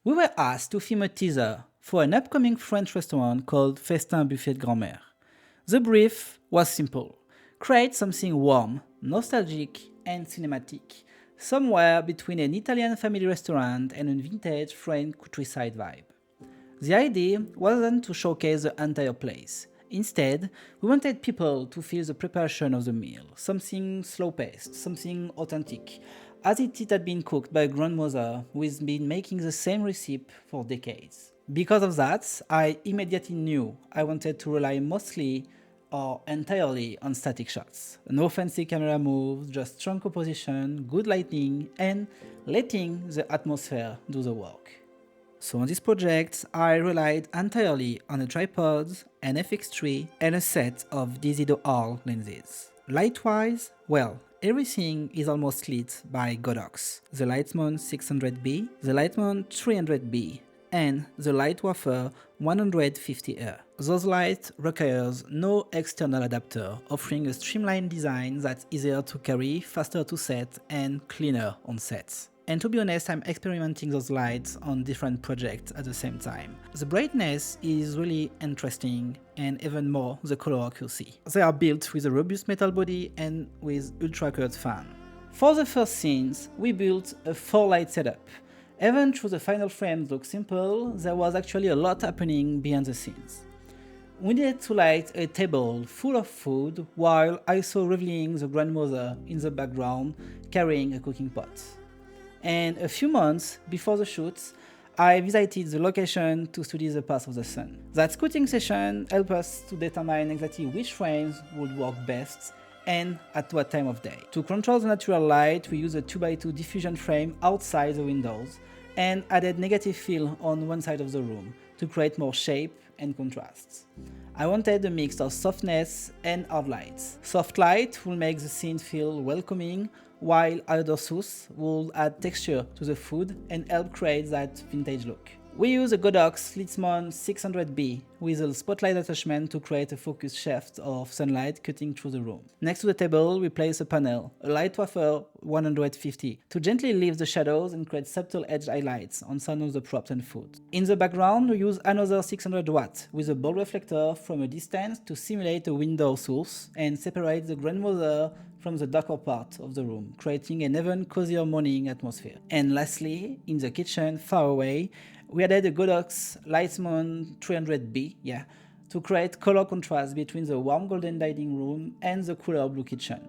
We were asked to film a teaser for an upcoming French restaurant called Festin Buffet de Grand-Mère. The brief was simple. Create something warm, nostalgic, and cinematic, somewhere between an Italian family restaurant and a vintage French countryside vibe. The idea wasn't to showcase the entire place. Instead, we wanted people to feel the preparation of the meal, something slow-paced, something authentic, as it had been cooked by a grandmother who has been making the same recipe for decades. Because of that, I immediately knew I wanted to rely mostly or entirely on static shots. No fancy camera moves, just strong composition, good lighting, and letting the atmosphere do the work. So on this project, I relied entirely on a tripod, an FX3, and a set of DZO Arles lenses. Light-wise, well, everything is almost lit by GODOX, the Litemons 600B, the Litemons 300B, and the Litewafer 150R. Those lights requires no external adapter, offering a streamlined design that's easier to carry, faster to set, and cleaner on set. And to be honest, I'm experimenting those lights on different projects at the same time. The brightness is really interesting, and even more the color accuracy. They are built with a robust metal body and with ultra-curved fan. For the first scenes, we built a 4-light setup. Even though the final frames look simple, there was actually a lot happening behind the scenes. We needed to light a table full of food while also revealing the grandmother in the background carrying a cooking pot. And a few months before the shoots, I visited the location to study the path of the sun. That scouting session helped us to determine exactly which frames would work best and at what time of day. To control the natural light, we used a 2x2 diffusion frame outside the windows and added negative fill on one side of the room to create more shape and contrasts. I wanted a mix of softness and hard lights. Soft light will make the scene feel welcoming, while harder source will add texture to the food and help create that vintage look. We use a GODOX Litemons 600B with a spotlight attachment to create a focused shaft of sunlight cutting through the room. Next to the table, we place a panel, a Litewafer 150, to gently lift the shadows and create subtle edge highlights on some of the props and food. In the background, we use another 600 watt with a bulb reflector from a distance to simulate a window source and separate the grandmother from the darker part of the room, creating an even cozier morning atmosphere. And lastly, in the kitchen far away, we added a GODOX Litemons 300B, to create color contrast between the warm golden dining room and the cooler blue kitchen.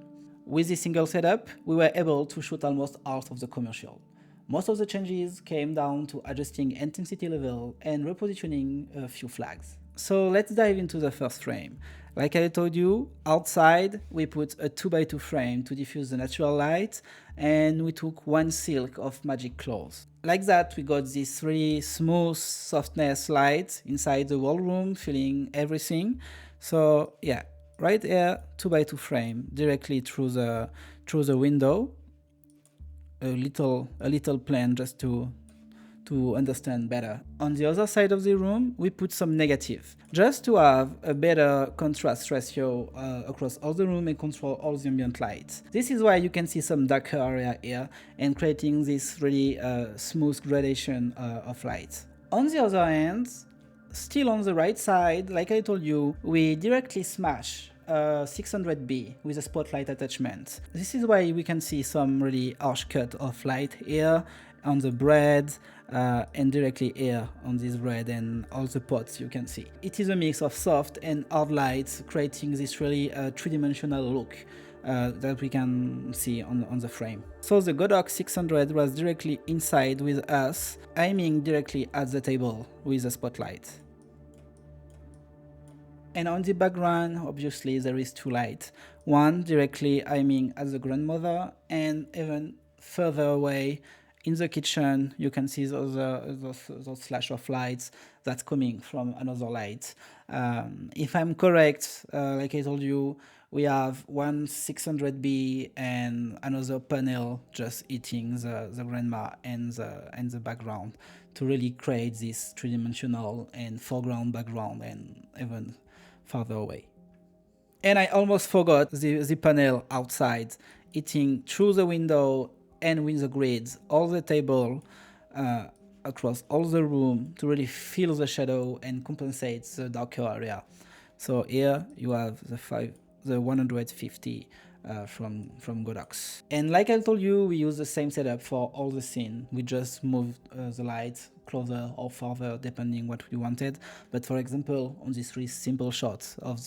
With this single setup, we were able to shoot almost half of the commercial. Most of the changes came down to adjusting intensity level and repositioning a few flags. So let's dive into the first frame. Like I told you, outside we put a 2x2 frame to diffuse the natural light, and we took one silk of magic cloth. Like that, we got this really smooth softness light inside the whole room, filling everything. So yeah, right here, 2x2 frame directly through the window. A little plan just to understand better. On the other side of the room, we put some negative, just to have a better contrast ratio across all the room and control all the ambient light. This is why you can see some darker area here and creating this really smooth gradation of light. On the other hand, still on the right side, like I told you, we directly smash 600B with a spotlight attachment. This is why we can see some really harsh cut of light here on the bread and directly here on this bread and all the pots you can see. It is a mix of soft and hard lights, creating this really three-dimensional look that we can see on the frame. So the GODOX 600 was directly inside with us, aiming directly at the table with a spotlight. And on the background, obviously there is two lights, one directly aiming at the grandmother, and even further away in the kitchen you can see those flash of lights that's coming from another light. If I'm correct, like I told you, we have one 600B and another panel just eating the grandma and the background to really create this three-dimensional and foreground, background, and even farther away. And I almost forgot the panel outside, eating through the window and with the grids, all the table across all the room to really fill the shadow and compensate the darker area. So here you have the 150 from GODOX. And like I told you, we use the same setup for all the scene. We just moved the light closer or farther depending what we wanted. But for example, on these 3 simple shots of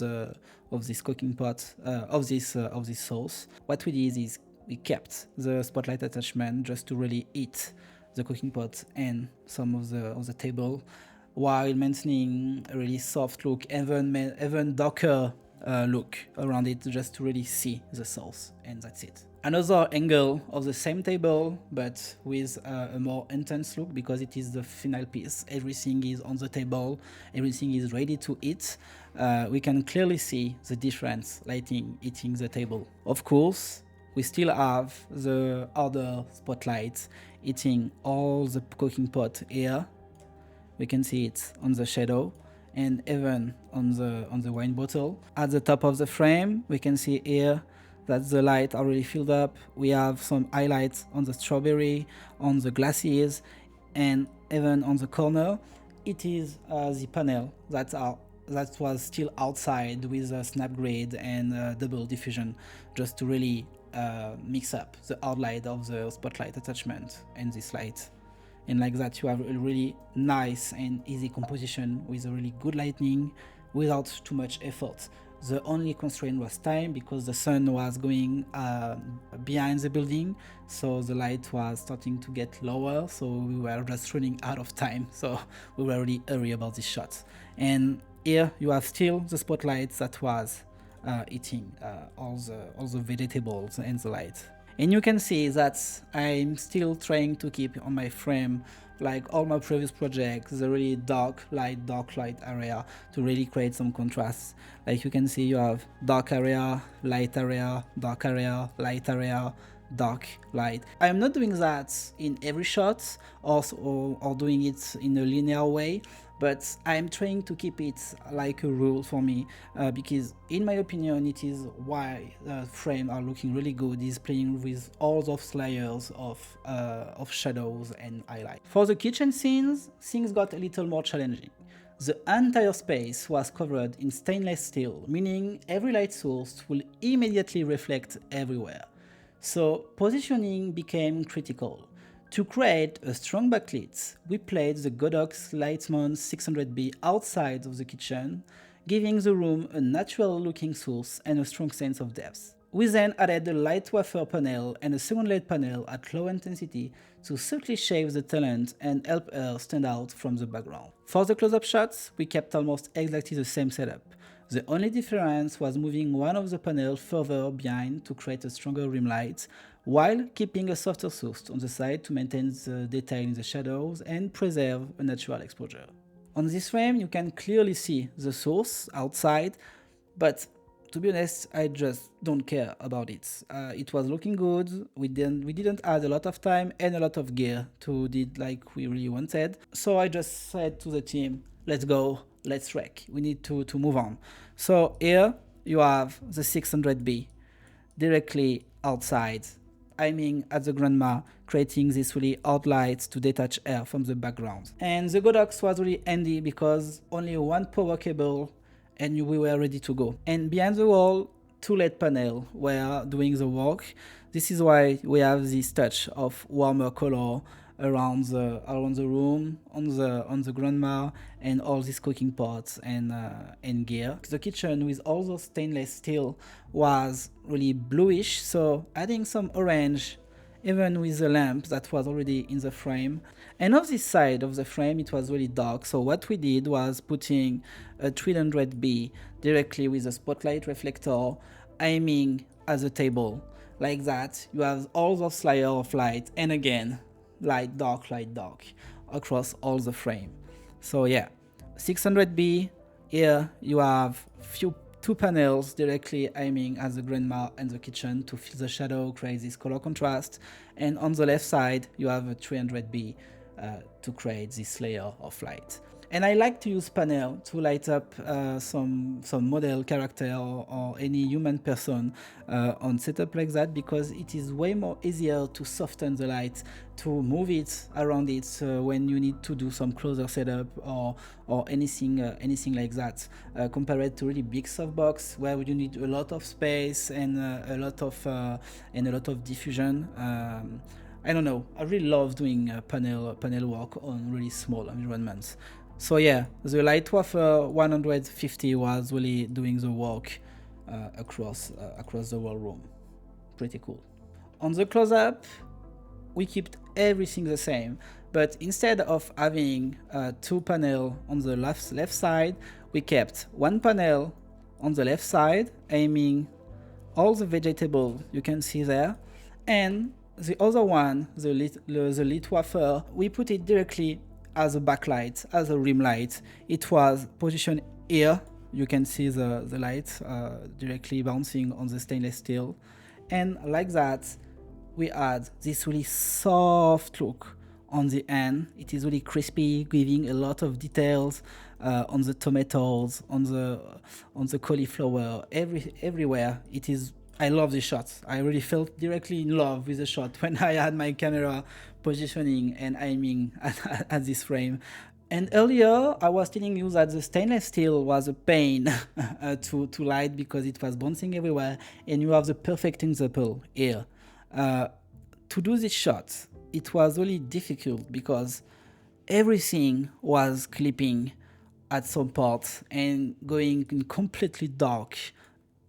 this cooking pot of this sauce, what we did is we kept the spotlight attachment just to really hit the cooking pot and some of the table, while maintaining a really soft look, even darker look around it, just to really see the sauce, and that's it. Another angle of the same table, but with a more intense look, because it is the final piece. Everything is on the table, everything is ready to eat. We can clearly see the difference lighting hitting the table. Of course, we still have the other spotlights hitting all the cooking pot here. We can see it on the shadow and even on the wine bottle. At the top of the frame, we can see here that the light already filled up. We have some highlights on the strawberry, on the glasses, and even on the corner. It is the panel that was still outside with a snap grade and double diffusion, just to really mix up the outline of the spotlight attachment and this light. And like that, you have a really nice and easy composition with a really good lighting without too much effort. The only constraint was time, because the sun was going behind the building, so the light was starting to get lower, so we were just running out of time, so we were really hurry about this shot. And here you have still the spotlight that was eating all the vegetables and the light. And you can see that I'm still trying to keep on my frame, like all my previous projects, the really dark light area to really create some contrast. Like you can see, you have dark area, light area, dark area, light area, dark light. I'm not doing that in every shot or doing it in a linear way, but I'm trying to keep it like a rule for me, because in my opinion it is why the frames are looking really good, is playing with all those layers of shadows and highlight. For the kitchen scenes, things got a little more challenging. The entire space was covered in stainless steel, meaning every light source will immediately reflect everywhere. So positioning became critical. To create a strong backlit, we placed the GODOX Litemons 600B outside of the kitchen, giving the room a natural looking source and a strong sense of depth. We then added a Litewafer panel and a second LED panel at low intensity to subtly shape the talent and help her stand out from the background. For the close-up shots, we kept almost exactly the same setup. The only difference was moving one of the panels further behind to create a stronger rim light, while keeping a softer source on the side to maintain the detail in the shadows and preserve a natural exposure. On this frame, you can clearly see the source outside, but to be honest, I just don't care about it. It was looking good. We didn't add a lot of time and a lot of gear to do it like we really wanted. So I just said to the team, let's go, let's wreck. We need to move on. So here you have the 600B directly outside, aiming at the grandma, creating this really hard light to detach air from the background. And the GODOX was really handy because only one power cable and we were ready to go. And behind the wall, two LED panels were doing the work. This is why we have this touch of warmer color around the room, on the grandma, and all these cooking pots and gear. The kitchen with all those stainless steel was really bluish, so adding some orange, even with the lamp that was already in the frame. And on this side of the frame it was really dark, so what we did was putting a 300B directly with a spotlight reflector aiming at the table. Like that, you have all those layers of light, and again, light dark across all the frame. So yeah, 600B, here you have two panels directly aiming at the grandma and the kitchen to fill the shadow, create this color contrast, and on the left side you have a 300B to create this layer of light. And I like to use panel to light up some model character or any human person on setup like that, because it is way more easier to soften the light, to move it around it when you need to do some closer setup or anything like that, compared to really big softbox where you need a lot of space and a lot of diffusion. I don't know. I really love doing panel work on really small environments. So yeah, the Litewafer 150 was really doing the work across the whole room. Pretty cool. On the close-up, we kept everything the same, but instead of having two panels on the left side, we kept one panel on the left side, aiming all the vegetables you can see there, and the other one, the Litewafer, we put it directly as a backlight, as a rim light. It was positioned here. You can see the light directly bouncing on the stainless steel. And like that, we add this really soft look on the end. It is really crispy, giving a lot of details on the tomatoes, on the cauliflower, everywhere. It is. I love the shots. I really felt directly in love with the shot when I had my camera positioning and aiming at this frame. And earlier, I was telling you that the stainless steel was a pain to light because it was bouncing everywhere, and you have the perfect example here. To do this shot, it was really difficult because everything was clipping at some parts and going completely dark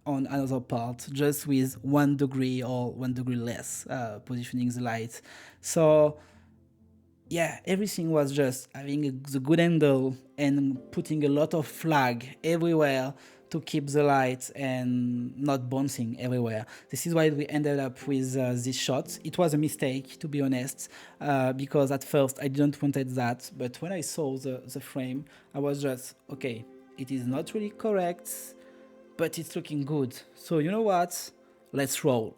on another part, just with 1 degree or 1 degree less positioning the light. So yeah, everything was just having the good angle and putting a lot of flag everywhere to keep the light and not bouncing everywhere. This is why we ended up with this shot. It was a mistake, to be honest, because at first I didn't wanted that, but when I saw the frame, I was just, okay, it is not really correct, but it's looking good. So you know what? Let's roll.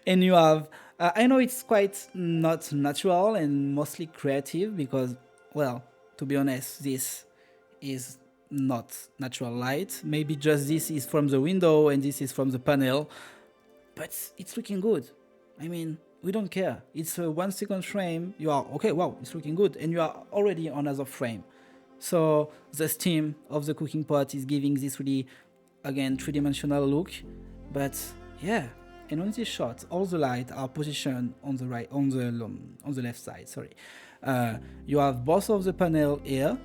And you have, I know it's quite not natural and mostly creative because, well, to be honest, this is not natural light. Maybe just this is from the window and this is from the panel, but it's looking good. I mean, we don't care. It's a 1 second frame. You are, okay, wow, it's looking good. And you are already on another frame. So the steam of the cooking pot is giving this really, again, three-dimensional look. But yeah, and on this shot, all the lights are positioned on the right, on the left side. Sorry, you have both of the panel here,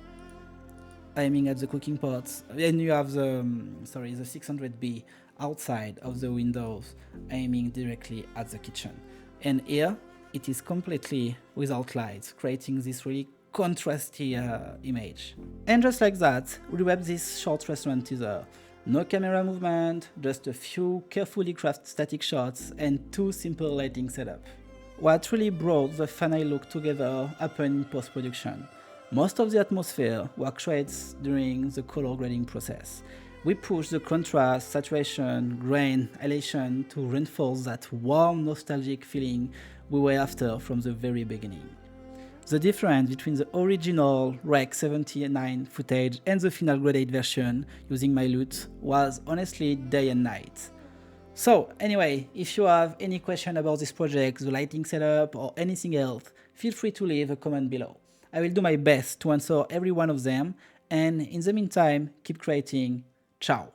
aiming at the cooking pots, and you have the the 600B outside of the windows, aiming directly at the kitchen. And here, it is completely without lights, creating this really contrasty image. And just like that, we wrap this short restaurant teaser. No camera movement, just a few carefully crafted static shots and 2 simple lighting setups. What really brought the final look together happened in post-production. Most of the atmosphere was created during the color grading process. We pushed the contrast, saturation, grain, halation to reinforce that warm, nostalgic feeling we were after from the very beginning. The difference between the original Rec 79 footage and the final graded version using my LUT was honestly day and night. So anyway, if you have any question about this project, the lighting setup or anything else, feel free to leave a comment below. I will do my best to answer every one of them, and in the meantime, keep creating. Ciao!